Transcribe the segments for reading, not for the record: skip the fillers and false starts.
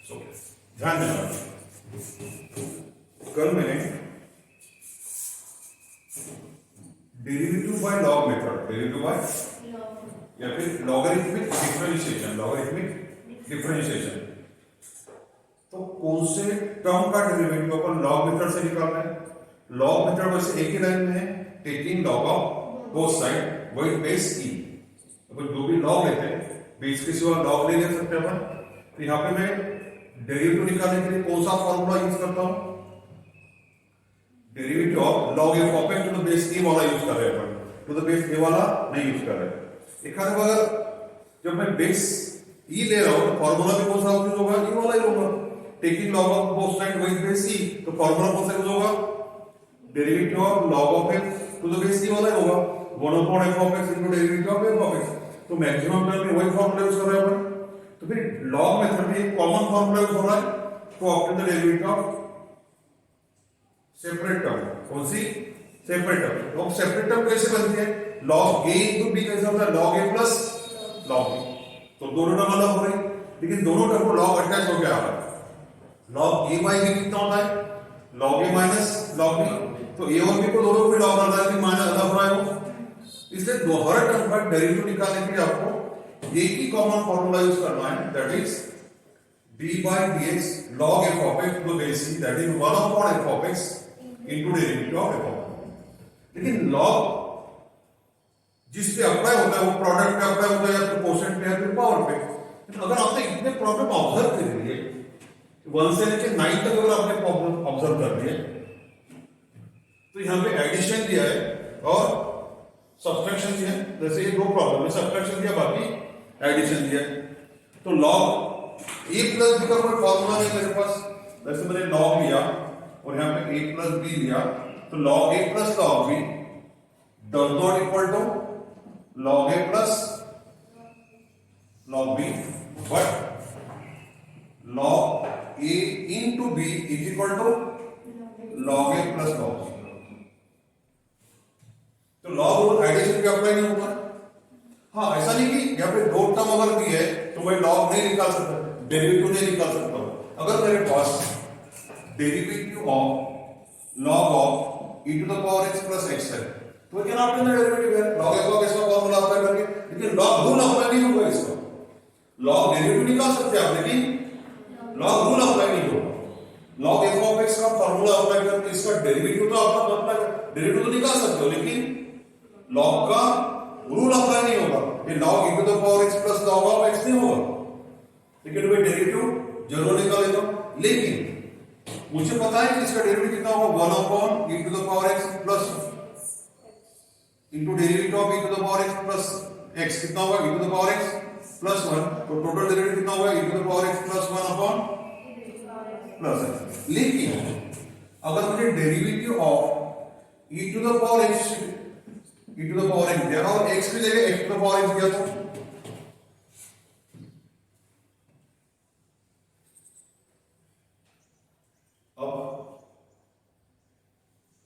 सो ध्यान देना, कल मैंने derivative by log method, derivative by या फिर लॉगरिथमिक डिफरेंशिएशन, तो कौन से टर्म का डेरिवेटिव अपन लॉग मेथड से निकालना है। लॉग मेथड वैसे एक ही लाइन में है, taking log of both side by base e. अपन जो भी लॉग लेते हैं बेस के सिवा लॉग नहीं ले सकते अपन। तो यहां पे मैं डेरिवेटिव निकालने के लिए कौन सा फॉर्मूला यूज करता हूं, derivative of log f of x to the base a वाला यूज कर रहे हैं अपन, टू द बेस ए वाला नहीं यूज कर रहे। एक आध बार जब मैं बेस ई ले रहा हूं तो फॉर्मूला भी कौन सा यूज होगा, ई वाला ही होगा। Taking log of both side by base e, तो फॉर्मूला कौन सा यूज होगा, derivative of log of x to the base e वाला ही होगा, 1 f of x into derivative of f of x। तो मैक्सिमम टर्म में वही फॉर्मूला यूज कर रहे हैं अपन। तो फिर लॉग मेथड में एक कॉमन फॉर्मूला यूज हो रहा है to obtain the derivative of separate term. कौन सी, सेपरेट टर्म। तो सेपरेट टर्म कैसे बनती है, log a इनटू b कैसे होता है, log a plus log b। तो दोनों टर्म अलग हो रही, लेकिन दोनों टर्म को log अटैच हो गया है। log a बाई b कितना होता है, log a minus log b। तो a और b को दोनों को log करना है कि माइनस अलग हो रहा है, इसलिए हर टर्म का डेरिवेटिव निकालने के लिए आपको एक ही कॉमन फॉर्मूला यूज करना है, that is d by dx log f of x to the base e, that is 1 upon f of x into derivative of f of x। लेकिन log जिस पे अप्लाई होता है वो प्रोडक्ट पे apply होता है या फिर कोशेंट पे या फिर पावर पे। लेकिन अगर आपने इतने प्रॉब्लम ऑब्जर्व कर लिए 1 से लेकर 9 तक, अगर आपने प्रॉब्लम ऑब्जर्व कर लिए, तो यहाँ पे एडिशन दिया है और सब्ट्रैक्शन दिया है। जैसे ये दो प्रॉब्लम है, सब्ट्रैक्शन दिया बाकी एडिशन दिया है। तो लॉग a प्लस b का कोई फॉर्मूला नहीं मेरे पास, जैसे मैंने लॉग लिया और यहाँ पे a प्लस b लिया, तो log a plus log b does not equal to log a plus log b, but log a into b is equal to log a plus log b। तो log और addition भी apply नहीं होगा। हाँ, ऐसा नहीं कि यहाँ पे दो टर्म अगर भी है तो मैं लॉग नहीं निकाल सकता, डेरिवेटिव नहीं निकाल सकता हूं। अगर मेरे पास derivative of log of e to the power x plus x है, तो क्या नाम है, डेरिवेटिव है, लॉग f का इसका फॉर्मूला अप्लाई करके। लेकिन लॉग रूल अप्लाई नहीं होगा इसका। लॉग डेरिवेटिव निकाल सकते हैं आप, लेकिन लॉग रूल अप्लाई नहीं होगा। लॉग f ऑफ x का फॉर्मूला अप्लाई करके इसका डेरिवेटिव तो आप अप्लाई डेरिवेटिव तो निकाल सकते हो, लेकिन लॉग का रूल अप्लाई नहीं होगा। ये log e to the power x plus log of x नहीं होगा, लेकिन मैं डेरिवेटिव जरूर निकालेगा। लेकिन मुझे पता है कि इसका डेरिवेटिव कितना होगा, 1 upon e to the power x plus into derivative of e to the power x plus x कितना होगा, e to the power x plus 1। तो टोटल डेरिवेटिव कितना होगा, e to the power x plus 1 upon plus x। लेकिन अगर मुझे derivative of e to the power x e to the power x दिया और x की जगह x to the power x दिया, तो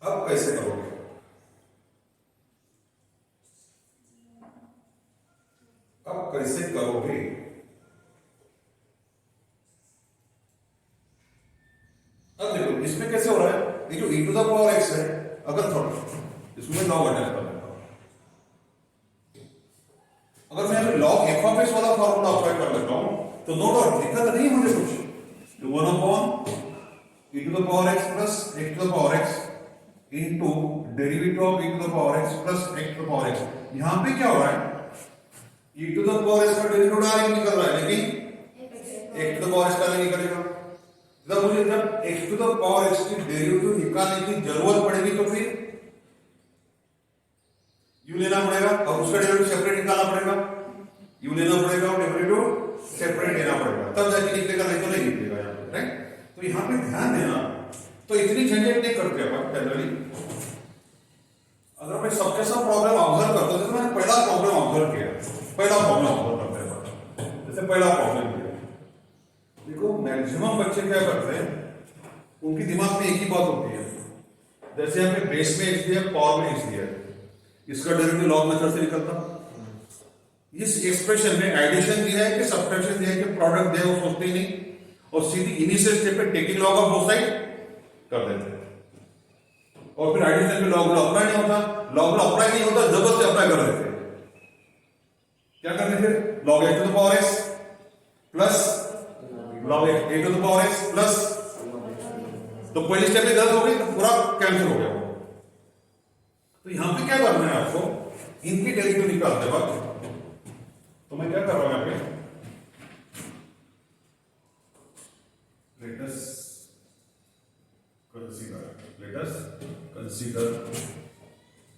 अब कैसे करोगे, अब कैसे करोगे। अब देखो इसमें कैसे हो रहा है, ये जो e to the power x है, अगर थोड़ा इसमें लॉग अटैच कर लेता हूं, अगर मैं यहाँ लॉग f ऑफ x वाला फॉर्मूला अप्लाई कर लेता हूं, तो नो डाउट दिक्कत नहीं मुझे कुछ। 1 upon e to the power x plus x to the power x into derivative of e to the power x plus x to the power x। यहां पे क्या हो रहा है, e to the power x का derivative direct निकल रहा है, लेकिन x to the power x का नहीं निकलेगा। जब मुझे जब x to the power x की डेरिवेटिव निकालने की जरूरत पड़ेगी तो फिर u लेना पड़ेगा और उसका डेरिवेटिव सेपरेट निकालना पड़ेगा, u लेना पड़ेगा और डेरिवेटिव सेपरेट लेना पड़ेगा, तब जाके निकलेगा, नहीं तो नहीं निकलेगा यहाँ पे, राइट। तो यहाँ पे ध्यान देना, तो इतनी झंझट नहीं करते अपन जनरली। अगर मैं सबके सब प्रॉब्लम ऑब्जर्व करता हूं, जैसे मैंने पहला प्रॉब्लम ऑब्जर्व किया, पहला प्रॉब्लम ऑब्जर्व करते हैं, जैसे पहला प्रॉब्लम किया, देखो मैक्सिमम बच्चे क्या करते हैं, उनकी दिमाग में एक ही बात होती है, जैसे यहाँ पे बेस में x दिया, पावर में x दिया, इसका डेरिवेटिव लॉग मेथड से निकलता। इस एक्सप्रेशन में एडिशन दिया है कि सब्ट्रैक्शन दिया है कि प्रोडक्ट दिया है, वो सोचते ही नहीं। और सीधी इनिशियल स्टेप पे taking log of both side कर देते हैं, और फिर एडिशन पे लॉग अप्लाई नहीं होता, लॉग अप्लाई नहीं होता, जबरदस्ती अप्लाई कर देते हैं। क्या करते हैं फिर? Log a to the power x plus log a to the power x plus, तो पहली स्टेप में गलत हो गई तो पूरा कैंसिल हो गया। तो यहां पे क्या करना है आपको, इनकी डेरिवेटिव निकालते वक्त, तो मैं क्या कर रहा हूं यहां पे, let us consider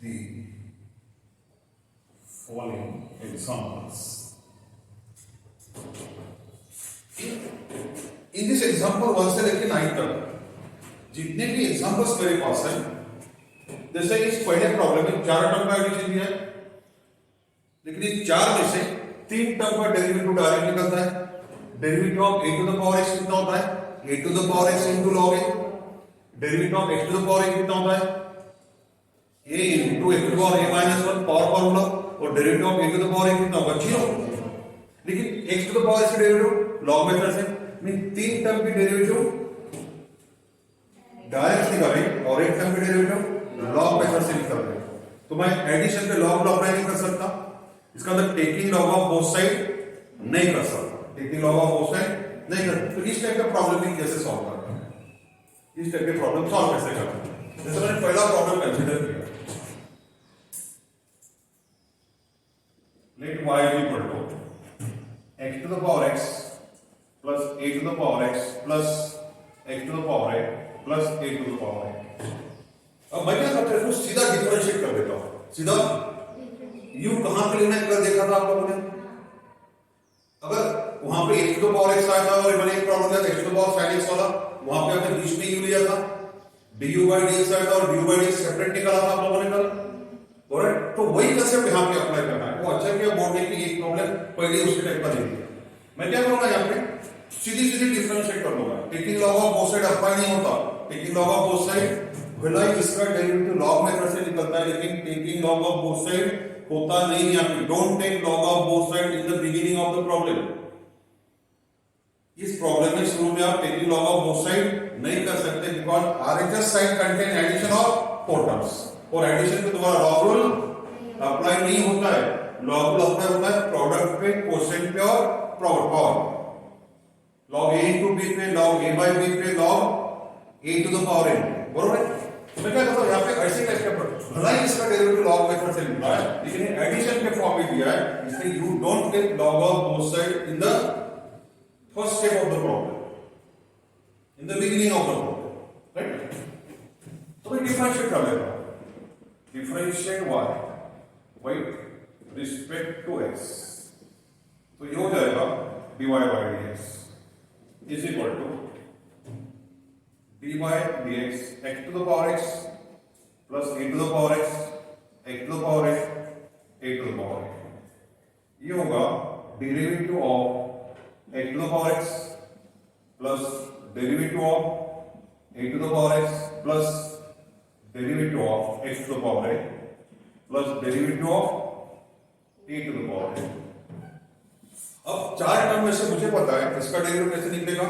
the following examples. In this example 1 से लेकर 9 तक जितने भी एग्जांपल्स मेरे पास हैं, जैसे इस पहले प्रॉब्लम में 4 टर्म का एडिशन दिया है, लेकिन इस 4 में से 3 टर्म का डेरिवेटिव डायरेक्ट निकलता है। Derivative of a to the power x कितना होता है? A to the power x into log a. Derivative of x to the power a कितना होता है? A into x to the power a minus 1 power formula, और derivative of a to the power a कितना होगा? 0। लेकिन x to the power x का derivative log method से, mean 3 term की डेरिवेटिव डायरेक्ट निकालें और एक टर्म की डेरिवेटिव लॉग मेथड से निकाल रहे, तो मैं एडिशन पे लॉग अप्लाई नहीं कर सकता, इसका मतलब taking log of both side नहीं कर सकता, taking log of both side नहीं कर। तो इस टाइप का प्रॉब्लम भी कैसे सॉल्व करना है, इस टाइप के प्रॉब्लम सॉल्व कैसे करना है, जैसे मैंने पहला प्रॉब्लम कंसीडर किया, let y is equal to x to the power x plus a to the power x plus x to the power a plus a to the power a। अब मैं क्या करता हूं, सीधा डिफरेंशिएट कर देता हूं, सीधा u कहां पे लेना है कर देखा था आप लोगों ने, अगर वहां पे x to the power x आया था और मैंने एक प्रॉब्लम किया x to the power sin x वाला, वहां पे आपने बीच में u लिया था, du by dx आया था और du by dx सेपरेट निकाला था आप लोगों ने कल, ऑलराइट। तो वही कंसेप्ट यहां पे अप्लाई करना है। वो अच्छा किया बोर्ड ने कि एक प्रॉब्लम पहले उसके टाइप का दे दिया। मैं क्या करूंगा यहां पे, सीधी सीधी डिफरेंशिएट कर दूंगा, taking log of both side apply नहीं होता, taking log of both side भला इसका डेरिवेटिव लॉग मेथड से निकलता है, लेकिन taking log of both side होता नहीं है। आप don't take log of both side in the beginning of the problem. इस प्रॉब्लम में शुरू में आप taking log of both side नहीं कर सकते, because RHS sign contain addition of four terms, और एडिशन के द्वारा लॉग रूल अप्लाई नहीं होता है। लॉग रूल अप्लाई होता है प्रोडक्ट पे, क्वोशिएंट पे और प्रोडक्ट पर, log a into b पे, log a by b पे, log a to the power n, बरोबर है। तो मैं क्या करता हूं यहां पे ऐसे टाइप का, भला ही इसका डेरिवेटिव लॉग मेथड से निकला है, लेकिन एडिशन के फॉर्म में दिया है, इसलिए you don't take log of both side in the first step of the problem, in the beginning of the problem, right. तो मैं डिफरेंशिएट कर लेता हूं, differentiate y with respect to x, तो ये हो जाएगा dy by dx is equal to dy dx x to the power x plus a to the power x, x to the power x, a to the power x। ये होगा derivative of x to the power x plus derivative of a to the power x plus derivative of x to the power a plus derivative of a to the power a। अब 4 term में से मुझे पता है इसका derivative कैसे निकलेगा,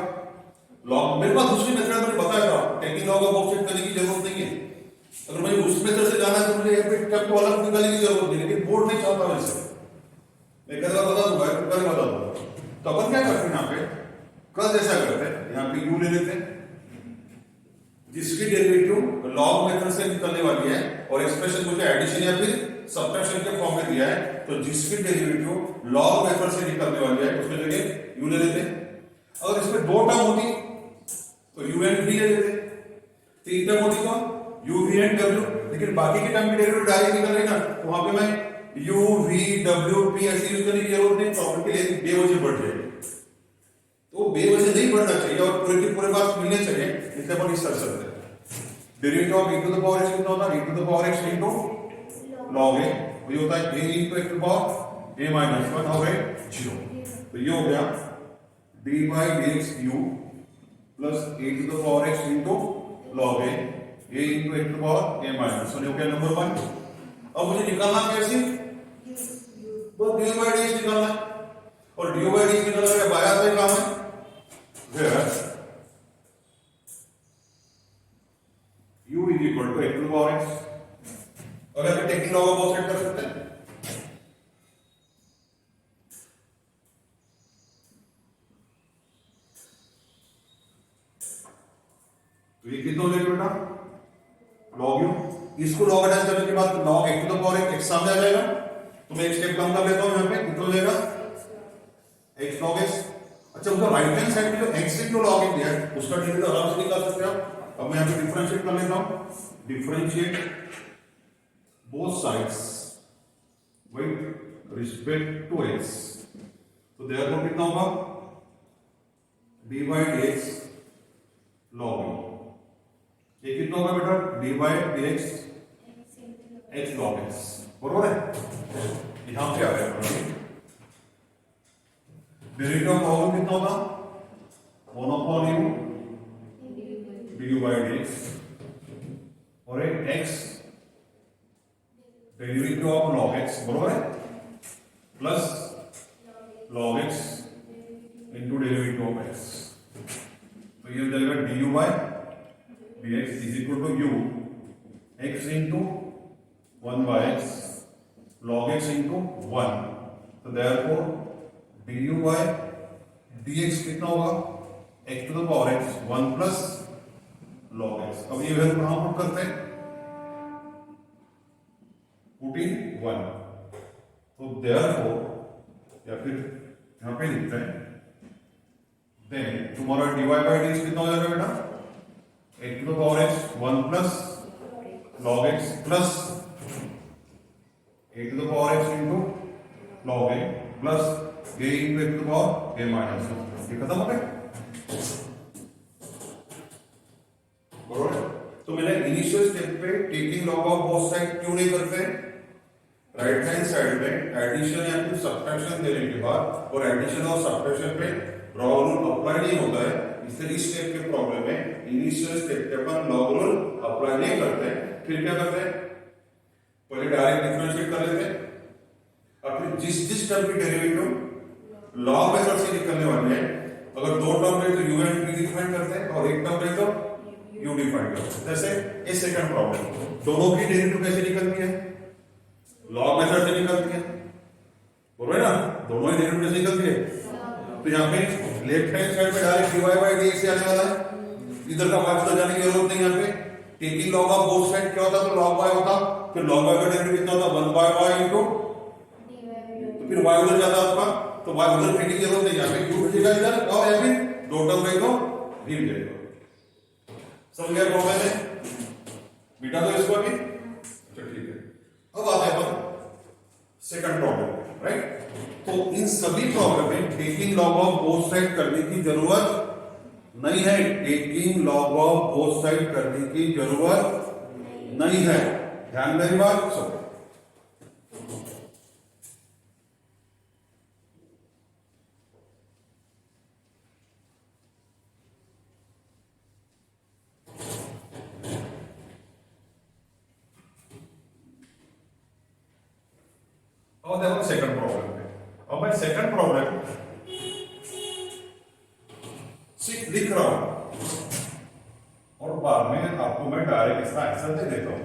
log, मेरे पास दूसरी मेथड मैंने बताया था, टेकिंग लॉग ऑफ ऑफसेट करने की जरूरत नहीं है। अगर मुझे उस मेथड से जाना है तो मुझे यहाँ पे टर्म को अलग निकालने की जरूरत नहीं, लेकिन बोर्ड नहीं चाहता वैसे, मैं कहता बता दूंगा, कल बता दूंगा। तो अपन क्या करते हैं यहाँ पे, कल जैसा करते हैं, यहाँ पे u ले लेते हैं जिसकी डेरिवेटिव लॉग मेथड से निकलने वाली है, और एक्सप्रेशन मुझे एडिशन या फिर सब्ट्रैक्शन के फॉर्म में दिया है, तो जिसकी डेरिवेटिव लॉग मेथड से निकलने वाली है उसके जगह u ले लेते हैं। अगर इसमें 2 टर्म होती तो u एंड v ले लेते, 3 टर्म होती तो u v एंड w, लेकिन बाकी के टर्म की डेरिवेटिव डायरेक्ट निकल रही ना, तो वहां पे मैं u v w p ऐसे यूज करने की जरूरत नहीं, प्रॉब्लम के लिए बेवजह बढ़ जाएगी, तो बेवजह नहीं बढ़ना चाहिए और पूरे के पूरे बात मिलने चाहिए, इसलिए अपन इस कर सकते हैं। Derivative of e to the power x कितना होता है, e to the power x into log a, ये होता है a into x to the power a minus 1 और 0, तो ये हो गया d by dx u plus a to the power x into log a into x to the power a minus 1, हो गया नंबर 1। अब मुझे निकालना कैसे, बस d by dx निकालना है, और d by dx निकालने का बाया से काम है, where u is equal to x to the power x। और यहाँ पे taking log of both side कर सकते हैं। तो ये कितना हो जाएगा बेटा, लॉग यू। इसको लॉग अटैच करने के बाद log x to the power x सामने आ जाएगा। तो मैं एक स्टेप कम कर लेता हूं, यहाँ पे कितना हो जाएगा, एक्स लॉग एक्स। अच्छा, उधर राइट हैंड साइड में जो एक्स से जो लॉग इन दिया है उसका डेरिवेटिव आराम से निकाल सकते हैं आप। अब मैं यहाँ पे डिफरेंशिएट कर लेता हूं, differentiate both sides with respect to x। तो therefore कितना होगा, dy dx log u। ये कितना होगा बेटा, dy dx x log x, बरोबर है। यहां पे आ गया डेरिवेटिव ऑफ log u कितना होगा, 1 upon u du by dx, और एक x derivative of log x, बरोबर है, plus log x into derivative of x। तो ये हो जाएगा du by dx is equal to u x into 1 by x log x into 1। तो therefore du by dx कितना होगा, x to the power x 1 plus log x। अब ये value कहां पुट करते हैं, पुटिंग 1। तो therefore, या फिर यहां पे लिखते हैं, देन तुम्हारा dy by dx कितना हो जाएगा बेटा, x to the power x 1 plus log x plus a to the power x into log a plus a into x to the power a minus 1। ये खत्म हो गया, बरोबर। तो मैंने इनिशियल स्टेप पे taking log of both side क्यों नहीं करते, राइट हैंड साइड में एडिशन या फिर सब्ट्रैक्शन देने के बाद और एडिशन और सब्ट्रैक्शन पे लॉग रूल अप्लाई नहीं होता है, इसलिए इस स्टेप के प्रॉब्लम में इनिशियल स्टेप पे अपन लॉग रूल अप्लाई नहीं करते हैं। फिर क्या करते हैं, पहले डायरेक्ट डिफरेंशिएट कर लेते हैं, और फिर जिस टर्म की डेरिवेटिव लॉग मेथड से निकलने वाली है, अगर दो टर्म है तो u एंड v डिफाइन करते हैं, और एक टर्म है तो u डिफाइन करते हैं। जैसे ये सेकंड प्रॉब्लम, दोनों की डेरिवेटिव कैसे निकलती है, लॉग मेथड से निकलती है, बोलो ना, दोनों ही डेरिवेटिव से निकलती है। तो यहाँ पे लेफ्ट हैंड साइड पे डायरेक्ट dy by dx से आने वाला है, इधर का y तो जाने की जरूरत नहीं। यहाँ पे taking log of both side क्या होता, तो log y होता, फिर log y का डेरिवेटिव कितना होता, 1 by y इनटू, तो फिर y उधर जाता आपका, तो y उधर फेंकने की जरूरत नहीं, यहाँ पे u भेजेगा इधर, और यहाँ पे दो टर्म है तो v भेजेगा। समझ गया प्रॉब्लम है, बेटा तो इसको अभी, अच्छा ठीक है। अब आते हैं अपन सेकंड प्रॉब्लम, राइट। तो इन सभी प्रॉब्लम में taking log of both side करने की जरूरत नहीं है, taking log of both side करने की जरूरत नहीं है, ध्यान मेरी बात सब। और देखो सेकंड प्रॉब्लम पे, और भाई सेकंड प्रॉब्लम लिख रहा हूं और बाद में आपको मैं डायरेक्ट इसका आंसर दे देता हूं।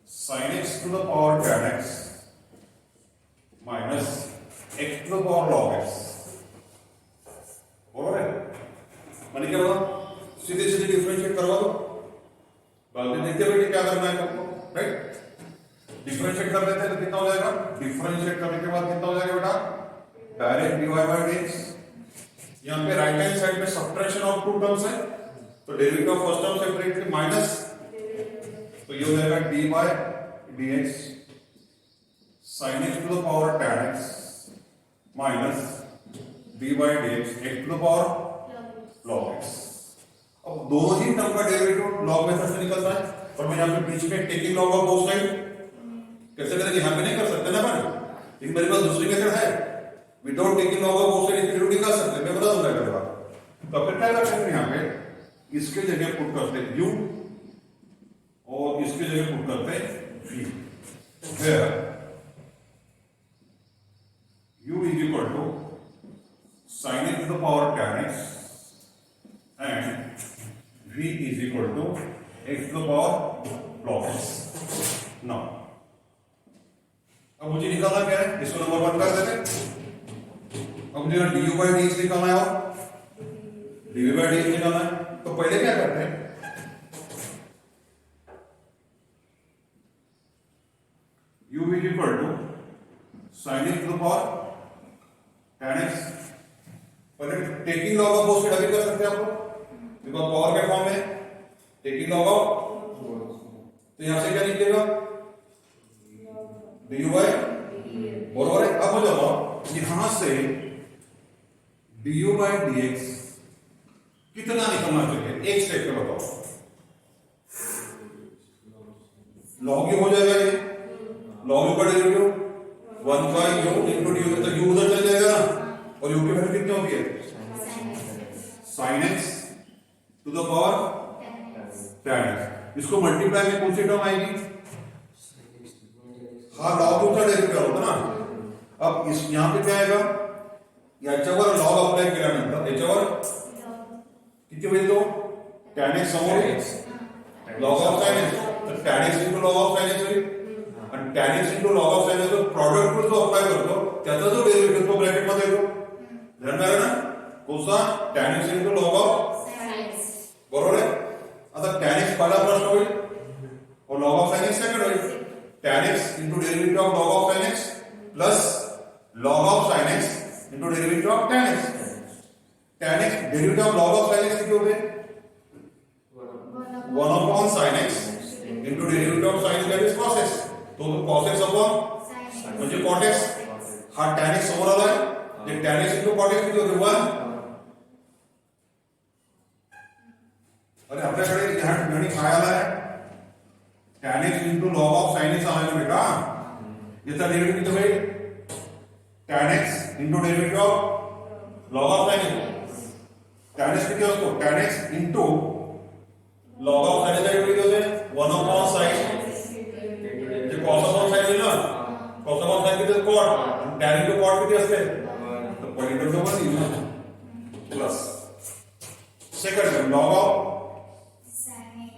sin x to the power tan x minus x to the power log x, बराबर है। मैंने क्या बोला, सीधे सीधे डिफरेंशिएट करवा दो, बाद में देखते बैठे क्या करना है आपको, राइट। डिफरेंशिएट कर लेते हैं तो कितना हो जाएगा, डिफरेंशिएट करने के बाद कितना हो जाएगा बेटा, डायरेक्ट dy by dx। यहाँ पे राइट हैंड साइड में सब्ट्रैक्शन ऑफ टू टर्म्स है, तो derivative of first term separately minus, तो ये हो जाएगा dy by dx sin x to the power tan x minus dy by dx x to the power log x। अब दोनों ही टर्म का डेरिवेटिव लॉग मेथड से निकलता है, और मैं यहाँ पे बीच में taking log of both side कैसे करेंगे, यहाँ पे नहीं कर सकते ना भाई, लेकिन मेरे पास दूसरी मेथड है, without taking log of both side इसको निकाल सकते हैं, मैं बता दूंगा अगली बार। तो फिर क्या करते हैं, यहाँ पे इसके जगह पुट करते हैं u और इसके जगह पुट करते हैं v, where u is equal to sin x to the power tan x and v is equal to x to the power log x. Now अब मुझे निकालना क्या है, इसको नंबर 1 कर देते। अब मुझे du by dx निकालना है और dv by dx निकालना है। तो पहले क्या करते हैं, u is equal to sin x to the power tan x, पहले टेकिंग log ऑफ उसके डबल कर सकते हैं आपको, बिकॉज पावर के फॉर्म में टेकिंग log ऑफ, तो यहां से क्या निकलेगा du by, बराबर है। अब हो जाओ यहां से du by dx कितना निकलना चाहिए, एक स्टेप पे बताओ। log u हो जाएगा, ये log u का derivative 1 by u into du, तो u उधर चल जाएगा ना, और u की वैल्यू कितनी होती है sin x to the power tan x। इसको मल्टीप्लाई में कौन सी टर्म आएगी, हाँ log u का डेरिवेटिव होता ना। अब इस यहां पे क्या आएगा, याच्यावर log अप्लाई केल्यानंतर याच्यावर किती होईल, तो tan x समोर log of sin x, तर tan x into log of sin x होईल, आणि tan x into log of sin x product rule जो अप्लाई करतो त्याचा जो डेरिवेटिव तो ब्रॅकेट मध्ये येतो, ध्यान द्या ना, कोणता tan x into log of sin x, बरोबर आहे। आता tan x पहिला प्रश्न होईल और log of sin x second होईल। tan x into derivative of log of sin x plus log of sin x into derivative of tan x। tan x derivative of log of sin x किती होते, 1 upon sin x into derivative of sin that is cos x, तो cos x upon म्हणजे cot x, हा tan x समोर आलाय, जे tan x into cot x किती होते 1। अरे आपल्याकडे ह्या ठिकाणी काय आलाय, tan x into log of sin x आलाय ना बेटा, याचा डेरिवेटिव किती होईल, tan x into derivative of log of sin x, tan x किती असतो, tan x into log of sin चा डेरिवेटिव होते 1 upon sin, जे cos upon sin आहे ना, cos upon sin किती cot, आणि tan into cot किती असते, तर point term one plus second term log of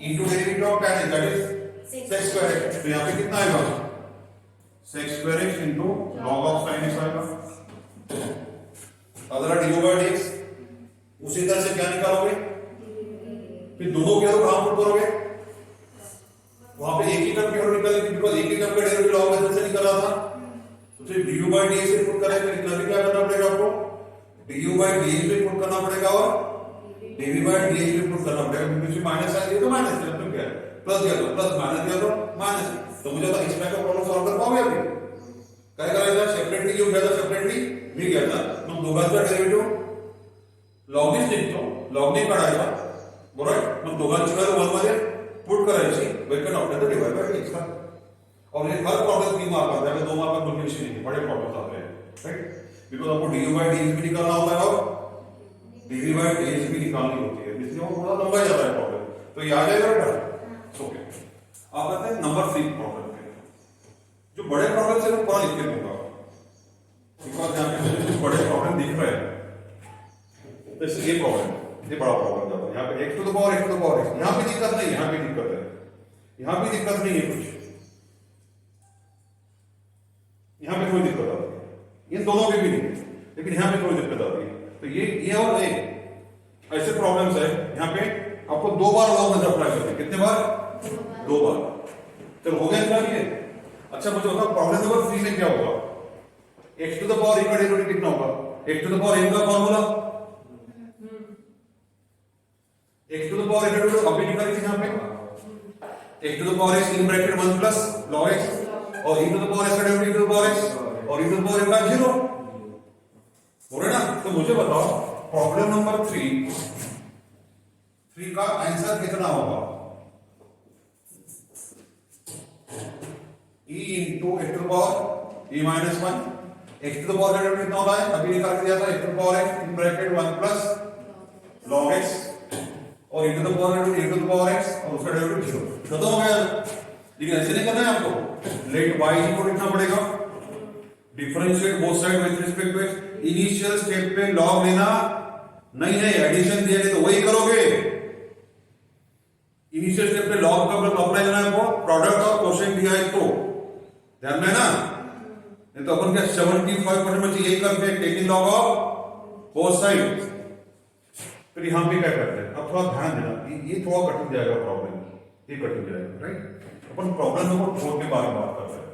into derivative of tan x that is sec square x, तो यहां पे कितना आएगा sec square x into log of sin x आएगा। अगला du by dx, उसी तरह से क्या निकालोगे, फिर दोनों के कहां पुट करोगे, वहां पे एक ही टर्म की वैल्यू निकालेगी, बिकॉज़ एक ही टर्म का डेरिवेटिव लॉग मेथड से निकला था, तो फिर du by dx से पुट करेंगे, निकालने क्या करना पड़ेगा आपको, du by dx भी पुट करना पड़ेगा और dv by dx भी पुट करना पड़ेगा, क्योंकि माइनस आ गया तो माइनस है, तो क्या है प्लस दिया तो प्लस, माइनस दिया तो माइनस। तो मुझे तो इसमें का प्रॉब्लम सॉल्व कर पाओगे अभी, काय करायचं, सेपरेटली घेऊन घ्यायचं, सेपरेटली मी घ्यायचं, मग दोघांचा डेरिवेटिव लॉगनेच निघतो, लॉगने काढायचा, बरोबर, मग दोघांची व्हॅल्यू 1 मध्ये पुट करायची, wait operator divide by x का। और ये हर प्रॉब्लम 3 मार्क आता है, 2 मार्क का कोई विषय नहीं, बड़े प्रॉब्लम्स आते हैं, राइट, बिकॉज़ आपको du by dx भी निकालना होता है और dv by dx भी निकालनी होती है, इसलिए वो थोड़ा लंबा जाता है प्रॉब्लम, तो ये आ जाएगा बेटा। ओके, अब आते हैं नंबर 3 प्रॉब्लम पे, जो बड़े प्रॉब्लम से मैं पूरा लिख के दूंगा, बिकॉज़ यहां पे मुझे बड़े प्रॉब्लम दिख रहे हैं, जैसे ये प्रॉब्लम, ये बड़ा प्रॉब्लम जाता है, यहाँ पे x to the power x to the power x, यहाँ पे दिक्कत नहीं, यहाँ पे दिक्कत है, यहाँ पे दिक्कत नहीं है कुछ, यहाँ पे कोई दिक्कत आती है, इन दोनों पे भी नहीं, लेकिन यहाँ पे कोई दिक्कत आती है। तो ये और ये ऐसे प्रॉब्लम्स है, यहाँ पे आपको 2 बार लॉग मेथड अप्लाई करते हैं, कितने बार, 2 बार। चलो हो गया इतना ये। अच्छा मुझे बताओ प्रॉब्लम नंबर 3 में क्या होगा, x to the power n का डेरिवेटिव कितना होगा, x to the power n का formula, x to the power n का डेरिवेटिव अभी निकाली थी यहाँ पे, x to the power x in bracket 1 plus log x, और e to the power x का derivative e to the power x, और e to the power n का 0, हो रहा है ना। तो मुझे बताओ प्रॉब्लम नंबर 3 का आंसर कितना होगा, e into x to the power e minus 1, x to the power का कितना होता है, अभी निकाल के दिया था, x to the power x in bracket 1 plus log x, और e to the power x और उसका डेरिवेटिव 0, खत्म हो गया। लेकिन ऐसे नहीं करना है आपको, लेट y को लिखना पड़ेगा, differentiate both side with respect to x. Initial step पे लॉग लेना नहीं है, एडिशन दिया है तो वही करोगे। इनिशियल स्टेप पे लॉग का अप्लाई करना है आपको, प्रोडक्ट और क्वोशिएंट दिया है तो ध्यान में ना। नहीं तो अपन क्या 75% में यही करते हैं, taking log of both side. फिर यहां पे क्या करते हैं, अब थोड़ा ध्यान देना, ये थोड़ा कठिन जाएगा प्रॉब्लम, ये कठिन जाएगा राइट। अपन प्रॉब्लम नंबर 4 के बारे में बात करते हैं।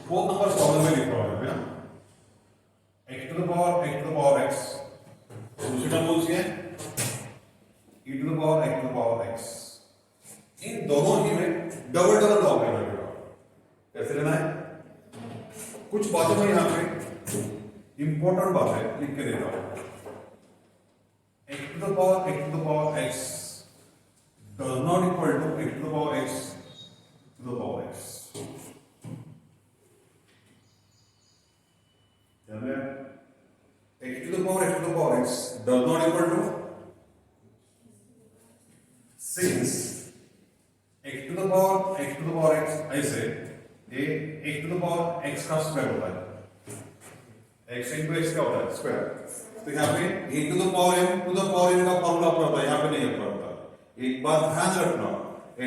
4 नंबर प्रॉब्लम में लिखा हुआ है x to the power x, दूसरी टर्म कौन सी है e to the power x। इन दोनों ही में डबल डबल लॉग लेना पड़ेगा। कैसे लेना है, कुछ बातों में यहां पे इंपॉर्टेंट बात है, लिख के देता हूं। x to the power x does not equal to x to the power x to the power x। x to the power x does not equal to, since x to the power x ऐसे ये x to the power x का square होता है, x into x क्या होता है square. तो यहाँ पे a to the power m का फॉर्मूला आपको होता है, यहाँ पे नहीं आता होता। एक बात ध्यान रखना,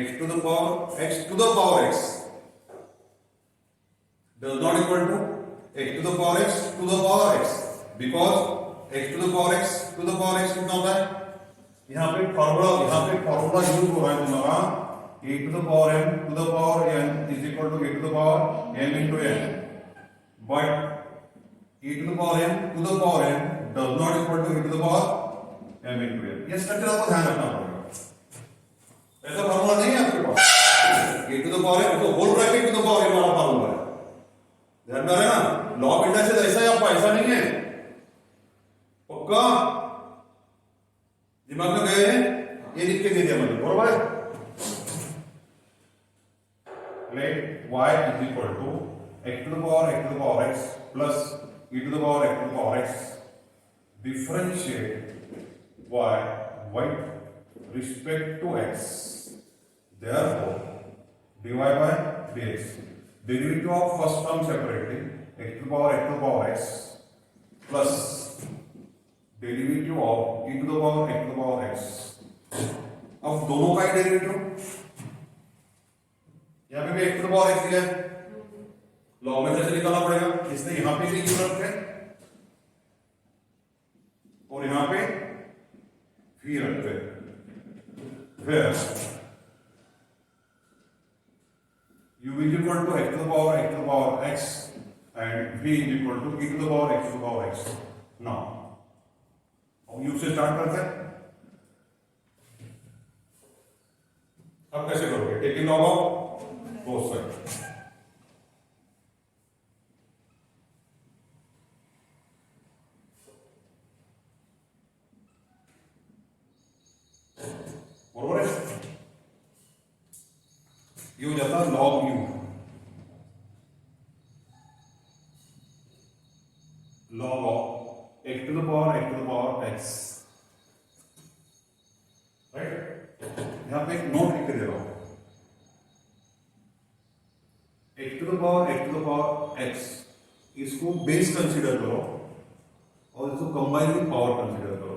x to the power x does not equal to x to the power x to the power x, because x to the power x कितना होता है, यहाँ पे फॉर्मूला यूज हो रहा है तुम्हारा a to the power m to the power n is equal to a to the power m into n, but e to the power m to the power n does not equal to e to the power m into n। ये structure आपको ध्यान रखना पड़ेगा, ऐसा formula नहीं है आपके पास। e to the power m तो whole bracket to the power m वाला फॉर्मूला है, ध्यान में आ रहा है ना। लॉग इंडक्शन ऐसा है आपका, ऐसा नहीं है, पक्का दिमाग में गए हैं, ये लिख के दे दिया मैंने, बरोबर है। Let y is equal to x to the power x plus e to the power x, differentiate y with respect to x, therefore dy by dx, derivative of first term separately x to the power x plus derivative of e to the power x। अब दोनों का ही derivative, यहां पे भी x to the power x दिया है, log में कैसे निकालना पड़ेगा, इसने यहां पे भी यूज रखते हैं और यहां पे v रखते हैं। फिर u is equal to x to the power x and v is equal to e to the power x to the power x। now अब u से स्टार्ट करते हैं, अब कैसे करोगे, taking log of both sides। बरोबर है, ये हो जाता है log you, log of x to the power x, right. यहां पे एक नोट लिख के दे रहा हूं, x to the power x, इसको बेस कंसीडर करो और इसको कंबाइन विद पावर कंसीडर करो,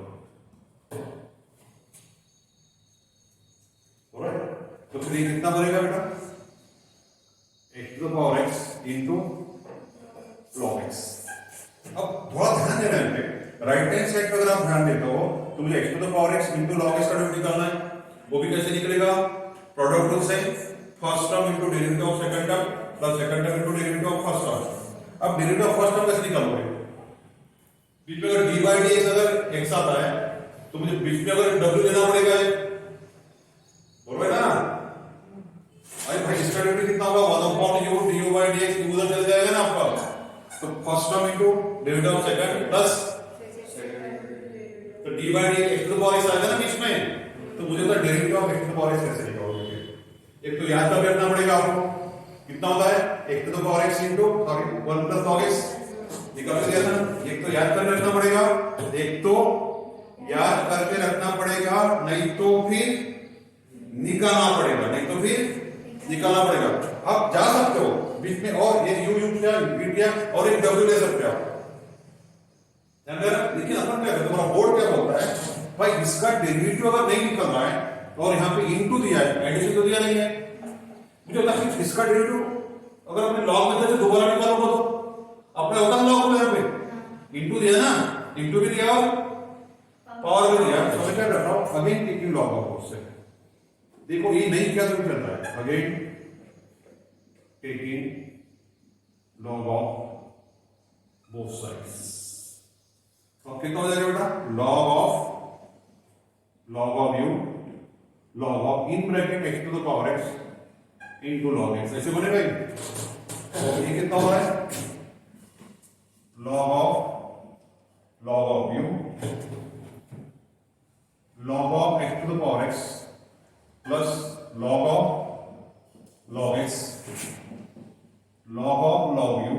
ऑलराइट। तो फिर ये कितना बनेगा बेटा, x to the power x into log x। अब थोड़ा ध्यान देना है, राइट हैंड साइड पर अगर आप ध्यान देते हो तो मुझे x to the power x into log x का डेरिवेटिव निकालना है, वो भी कैसे निकलेगा, प्रोडक्ट रूल से first term into derivative of second term plus second term into derivative of first term. अब डेरिवेटिव ऑफ फर्स्ट टर्म कैसे निकालोगे, बीच में अगर dy by dx अगर x आता है तो मुझे बीच में अगर w देना पड़ेगा, बोलो ना। अरे भाई इसका डेरिवेटिव कितना होगा, 1/u du by dx, उधर चल जाएगा ना आपका, तो first term into derivative of second plus, तो dy by dx x to the power x आएगा ना बीच में, तो मुझे तो derivative of x to the power x कैसे निकालोगे, एक तो याद कर रखना पड़ेगा आपको, कितना होता है x to the power x into 1 plus log x, निकाल दिया था। एक तो याद कर रखना पड़ेगा, एक तो याद करके रखना पड़ेगा, नहीं तो फिर निकालना पड़ेगा, अब जा सकते हो, और ये यू किया, रिपीट किया और एक डब्ल्यू ले सकते हो आप। लेकिन अपन क्या करते हैं, हमारा बोर्ड क्या बोलता है भाई इसका डेरिवेटिव अगर नहीं निकल रहा है और यहाँ पे इनटू दिया है, एडिशन तो दिया नहीं है, मुझे बता कि इसका डेरिवेटिव अगर हमने लॉग मेथड से दोबारा निकालोगे तो अपने होता है लॉग में यहाँ पे इनटू दिया ना, इनटू भी दिया और पावर भी दिया, तो मैं क्या कर रहा हूँ again taking log of both side. देखो ये नहीं किया तो भी चल रहा है, again taking log of both sides. और कितना हो जाएगा बेटा, log of u log of in bracket x to the power x into log x, ऐसे बनेगा ये। तो ये कितना हो रहा है, log of u log of x to the power x plus log x log of log u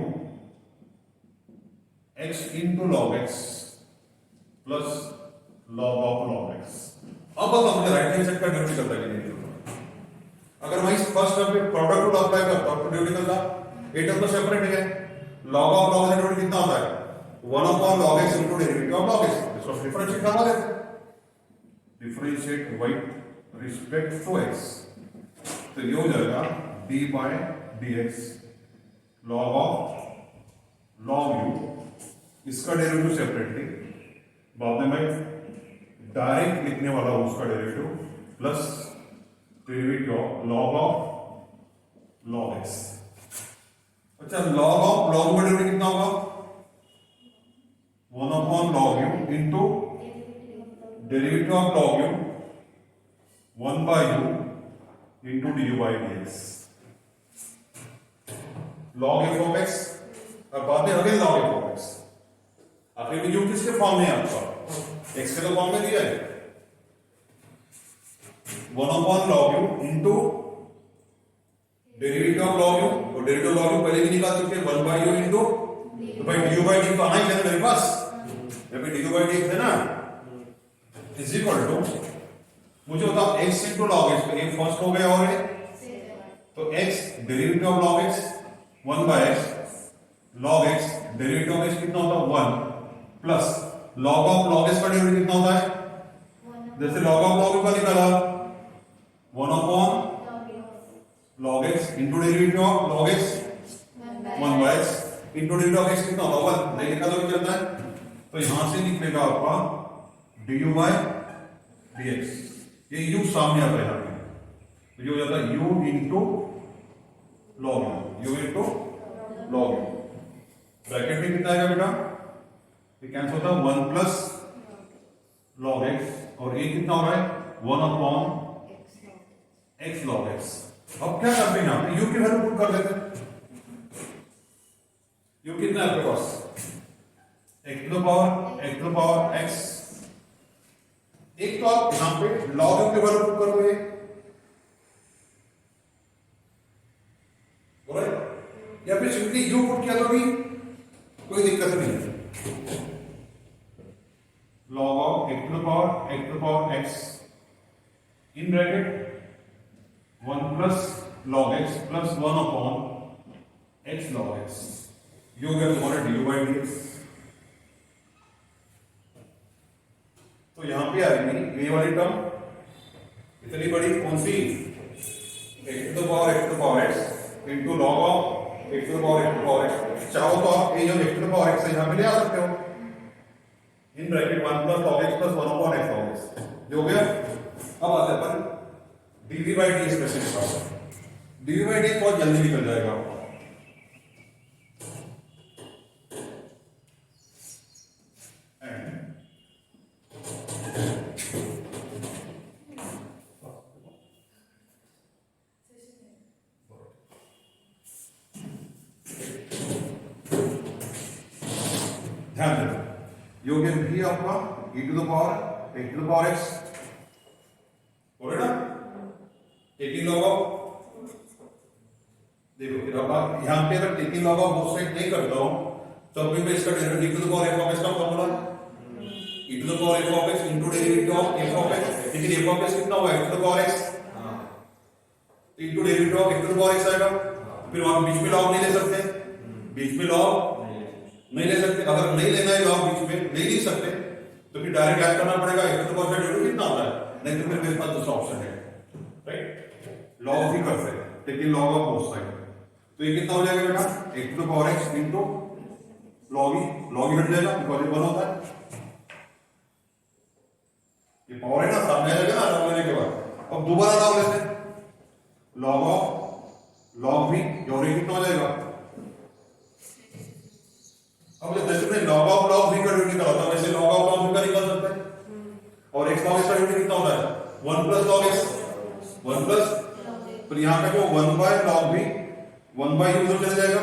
x into log x plus log of log x। अब बताओ मुझे राइट हैंड साइड का डेरिवेटिव करता है कि नहीं। अगर मैं इस फर्स्ट टर्म पे प्रोडक्ट रूल अप्लाई करता हूं तो डेरिवेटिव निकलता, ये टर्म तो सेपरेट है, log of log x derivative कितना होता है 1 upon log x into derivative of log x। इसको डिफरेंशिएट करवा देते हैं, differentiate with respect to x, तो ये हो जाएगा d by dx log of log u, इसका डेरिवेटिव सेपरेटली बाद में मैं डायरेक्ट लिखने वाला हूं उसका derivative plus derivative of log x। अच्छा log ऑफ log का डेरिवेटिव कितना होगा 1 upon log u into derivative of log u 1 by u into du by dx log f of x। अब बाद में again log f of x, आखिर में u किसके फॉर्म में है आपका, x के तो फॉर्म में दिया है 1 upon log u into derivative of log u, और डेरिवेटिव log u पहले भी निकाल चुके हैं 1 by u into, तो भाई du by dx तो आना ही चाहिए मेरे पास, जब भी du by dx है ना इज इक्वल टू, मुझे बताओ x into log x, तो ये फर्स्ट हो गया और ये तो x derivative of log x 1 by x log x derivative of x कितना होता है 1 plus log of log s का डेरिवेटिव कितना होता है, जैसे log ऑफ log u का निकाला 1 upon log x into derivative of log x 1 by x into derivative of x कितना होता है 1, नहीं लिखा तो भी चलता है, तो यहां से निकलेगा आपका du by dx, ये u सामने आता है यहां पे, तो ये हो जाता है u into log u into log u, bracket में कितना आएगा बेटा, ये कैंसिल होता है 1 प्लस log x और ये कितना हो रहा है 1 upon x log x। अब क्या करते हैं यहां पे u की वैल्यू पुट कर देते हैं, u कितना है आपके पास x to the power x, एक तो आप यहां पे log u की वैल्यू पुट कर दोगे या फिर सिंपली u पुट किया तो भी कोई दिक्कत नहीं है, log of x to the power x in bracket 1 plus log x plus 1 upon x log x, ये हो गया तुम्हारा du by dx। तो यहां पे आ गई ये वाली टर्म इतनी बड़ी कौन सी x to the power x into log of x to the power x, चाहो तो आप ये जो x to the power x है यहां पे ले आ सकते हो in bracket 1 plus log x plus 1 upon x log x, जो हो गया। अब आते हैं अपन dv by dx कैसे निकालते हैं, dv by dx बहुत जल्दी निकल जाएगा आपका, ध्यान देना योग भी आपका e to the power x हो रहा ना, टेकिंग लॉग ऑफ, देखो फिर अब आप यहां पे अगर taking log of both side नहीं करता हूं तो अभी मैं इसका derivative e to the power f of x का formula e to the power f of x into derivative of f of x, लेकिन f of x कितना होगा x to the power x, into derivative of x to the power x आएगा, फिर वहां बीच में log नहीं ले सकते, बीच में लॉग नहीं ले सकते। अगर नहीं लेना है लॉग बीच में नहीं लिख सकते तो फिर डायरेक्ट ऐड करना पड़ेगा। x टू द पावर √2 कितना होता है, नहीं तो फिर मेरे पास दूसरा ऑप्शन है, राइट, लॉग भी कर सकते हैं लेकिन लॉग ऑफ बोथ साइड। तो ये कितना हो जाएगा बेटा, x to the power x into log ही हट जाएगा बिकॉज ये 1 होता है। ये पावर है ना, सामने आ जाएगा ना लॉग लेने के बाद। अब दोबारा लॉग लेते हैं, लॉग ऑफ लॉग भी और ये कितना हो जाएगा। अब जैसे में लॉग ऑफ लॉग भी का यूनिट निकल आता है, वैसे लॉग ऑफ लॉग भी का निकल सकता है। और x लॉग x का यूनिट कितना होता है, 1 प्लस लॉग x, 1 प्लस, तो यहाँ पे जो 1 बाय लॉग भी 1 बाय यूजर चले जाएगा,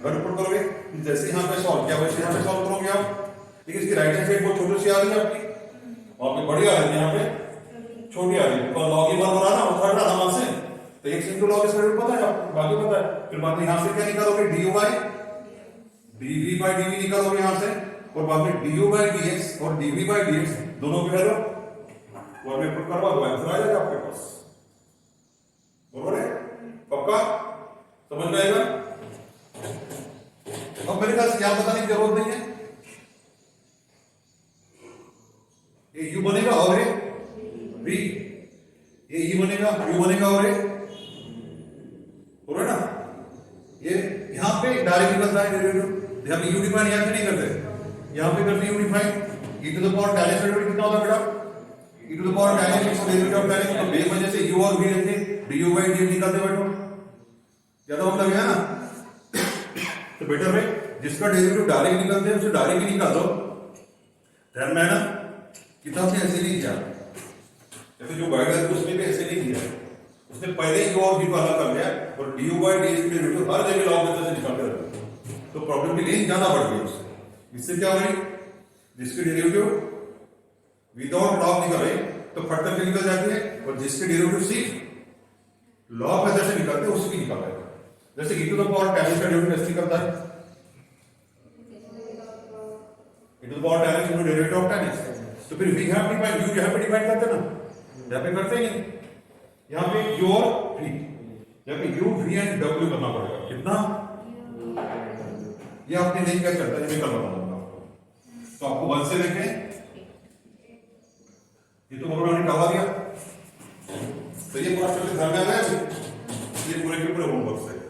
घर पुट करोगे। जैसे यहाँ पे सॉल्व किया वैसे यहाँ पे सॉल्व करोगे आप। लेकिन इसकी राइट हैंड साइड बहुत छोटी सी आ रही है आपकी, वहां पे बड़ी आ रही है, यहाँ पे छोटी आ रही है। तो लॉग ही 1 हो रहा ना, वो हट रहा था वहां से, तो x इनटू लॉग इसका यूनिट पता है आपको, बाकी पता है। फिर बाद में यहाँ से क्या निकालोगे, du by dv by dv निकालोगे यहाँ से, और बाद में du बाय dx और dv बाय dx दोनों की वैल्यू और में पुट करवा दो, आंसर आ जाएगा आपके पास। बरोबर है, पक्का समझ में आएगा। अब मेरे पास क्या बताने की जरूरत नहीं है, ये u बनेगा और ये v, ये e बनेगा u बनेगा और ये, बरोबर ना। ये यहाँ पे डायरेक्ट निकलता है डेरिवेटिव, यहाँ पे u डिफाइन यहाँ पे नहीं करते, यहाँ पे करते u define e to the power tan x derivative कितना होता है बेटा, e to the power tan x derivative of tan x, तो बेस वजह से u और v लेते du बाय dv निकालते बेटो, ज्यादा मतलब गया ना। तो बेटर है जिसका डेरिवेटिव डायरेक्ट निकलते हैं उसे डायरेक्ट ही निकाल दो। ध्यान में है ना, किताब से ऐसे नहीं किया, जैसे जो गाइड है उसमें भी ऐसे नहीं किया, उसने पहले ही और भी को अलग कर लिया और du बाय dx की डेरिवेटिव हर जगह लॉग मेथड से निकालते रहते, तो प्रॉब्लम की लेंथ ज्यादा बढ़ गई उससे। इससे क्या हो रही, जिसकी डेरिवेटिव विदाउट लॉग निकल रही तो फट करके निकल जाती है, और जिसके डेरिवेटिव सिर्फ लॉग मेथड से निकलते हैं उसकी निकल जाएगा। जैसे e to the power tan x का डेरिवेटिव कैसे निकलता है, e to the power tan x derivative of tan x, तो फिर v यहाँ पे डिफाइन, u यहाँ पे डिफाइन करते हैं ना, यहाँ पे करते हैं, यहाँ पे u और v, यहाँ पे u v एंड w करना पड़ेगा, कितना ये आपने नहीं क्या करता है, ये कल बताऊंगा आपको। तो आपको 1 से लेके ये तो बरोबर हमने करवा दिया, तो ये पूरा स्ट्रक्चर घर में आ गया, ये पूरे के पूरे होमवर्क से